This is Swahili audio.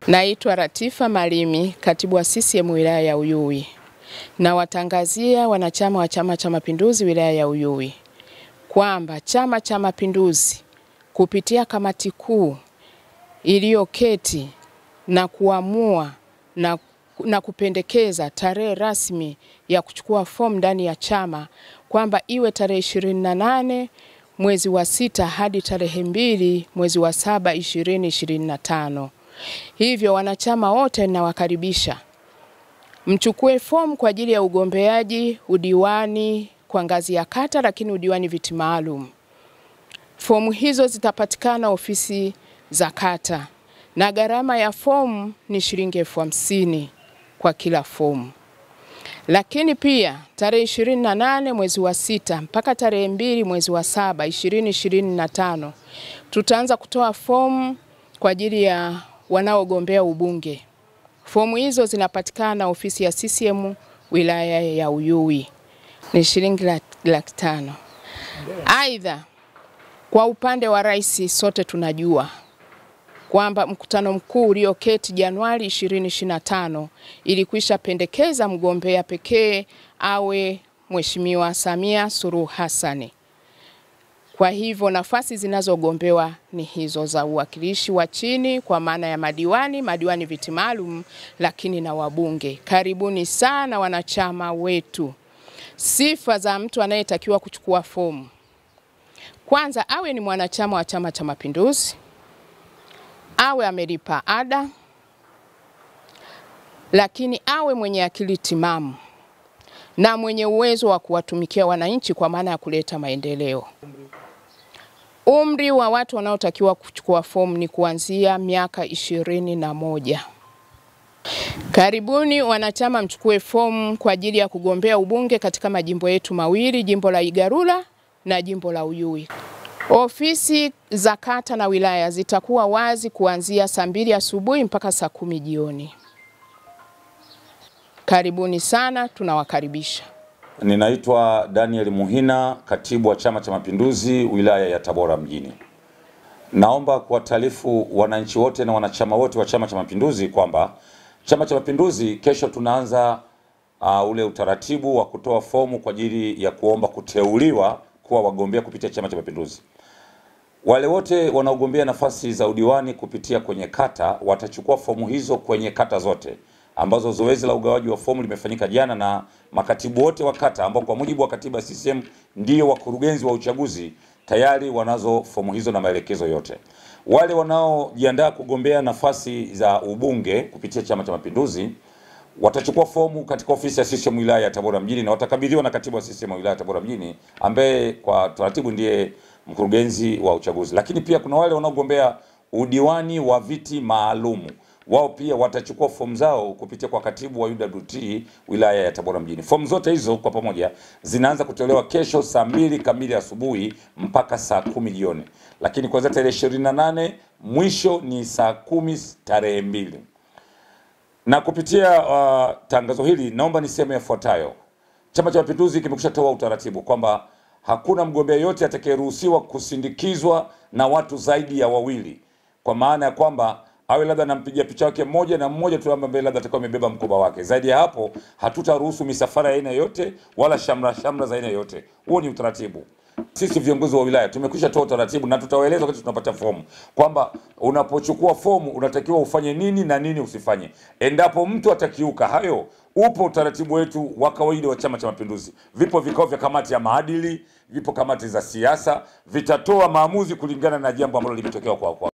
Naitwa Latifa Malimi, katibu wa CCM wilaya ya Uyui. Na watangazia wanachama wa Chama cha Mapinduzi wilaya ya Uyui kwamba Chama cha Mapinduzi kupitia kamati kuu iliyoketi na kuamua na kupendekeza tarehe rasmi ya kuchukua fomu ndani ya chama kwamba iwe tarehe 28 mwezi wa 6 hadi tarehe 2 mwezi wa 7 2025. Hivyo wanachama wote nawakaribisha mchukue fomu kwa ajili ya ugombeaji udiwani kwa ngazi ya kata, lakini udiwani viti maalum. Fomu hizo zitapatikana ofisi za kata na gharama ya fomu ni shilingi 50,000 kwa kila fomu. Lakini pia tarehe 28 mwezi wa 6 mpaka tarehe 2 mwezi wa 7 2025 tutaanza kutoa fomu kwa ajili ya wanaogombea ubunge. Fomu hizo zinapatikana ofisi ya CCM wilaya ya Uyui, ni shilingi 500,000. Aidha, kwa upande wa rais, sote tunajua kwamba mkutano mkuu ulioketi Januari 2025 ilikwisha pendekeza mgombea pekee awe Mheshimiwa Samia Suluhu Hassan. Kwa hivyo nafasi zinazogombewa ni hizo za uwakilishi wa chini kwa maana ya madiwani viti maalum, lakini na wabunge. Karibuni sana wanachama wetu. Sifa za mtu anayetakiwa kuchukua fomu: kwanza, awe ni mwanachama wa Chama cha Mapinduzi, awe amelipa ada, lakini awe mwenye akili timamu na mwenye uwezo wa kuwatumikia wananchi kwa maana ya kuleta maendeleo. Umri wa watu wanaotakiwa kuchukua fomu ni kuanzia miaka 21. Karibuni wanachama mchukue fomu kwa ajili ya kugombea ubunge katika majimbo yetu mawili, jimbo la Igalula na jimbo la Uyui. Ofisi za kata na wilaya zitakuwa wazi kuanzia saa 2 asubuhi mpaka saa 10 jioni. Karibuni sana, tunawakaribisha. Ninaitwa Daniel Muhina, katibu wa Chama cha Mapinduzi wilaya ya Tabora mjini. Naomba kuwataarifu wananchi wote na wanachama wote wa Chama cha Mapinduzi kwamba Chama cha Mapinduzi kesho tunaanza ule utaratibu wa kutoa fomu kwa ajili ya kuomba kuteuliwa kuwa wagombea kupitia Chama cha Mapinduzi. Wale wote wanaogombea nafasi za udiwani kupitia kwenye kata watachukua fomu hizo kwenye kata zote, ambazo zoezi la ugawaji wa fomu limefanyika jana, na makatibu wote wa kata ambao kwa mujibu wa katiba CCM ndio wakurugenzi wa uchaguzi tayari wanazo fomu hizo na maelekezo yote. Wale wanaojiandaa kugombea nafasi za ubunge kupitia Chama cha Mapinduzi watachukua fomu katika ofisi ya CCM wilaya ya Tabora mjini na watakabidhiwa na katibu wa CCM wilaya ya Tabora mjini ambaye kwa taratibu ndiye mkurugenzi wa uchaguzi. Lakini pia kuna wale wanaogombea udiwani wa viti maalumu, wao pia watachukua fomu zao kupitia kwa katibu wa UWT wilaya ya Tabora mjini. Fomu zote hizo kwa pamoja zinaanza kutolewa kesho saa 2 kamili asubuhi mpaka saa 10 jioni. Lakini kwa tarehe 28 mwisho ni saa 10 tarehe 2. Na kupitia tangazo hili naomba niseme yafuatayo. Chama cha Mapinduzi kimekushatoa utaratibu kwamba hakuna mgombea yote atakayeruhusiwa kusindikizwa na watu zaidi ya 2, kwa maana ya kwamba awe labda anampigia picha wake mmoja na mmoja tu ambaye labda atakuwa amebeba mkoba wake. Zaidi ya hapo hatutaruhusu misafara ya aina yote wala shamra za aina yote. Huo ni utaratibu. Sisi viongozi wa wilaya tumekwisha toa utaratibu na tutawaeleza wakati tunapata fomu kwamba unapochukua fomu unatakiwa ufanye nini na nini usifanye. Endapo mtu atakiuka hayo, upo utaratibu wetu wa kawaida wa Chama cha Mapinduzi. Vipo vikao vya kamati ya maadili, vipo kamati za siasa, vitatoa maamuzi kulingana na jambo ambalo limetokea kwa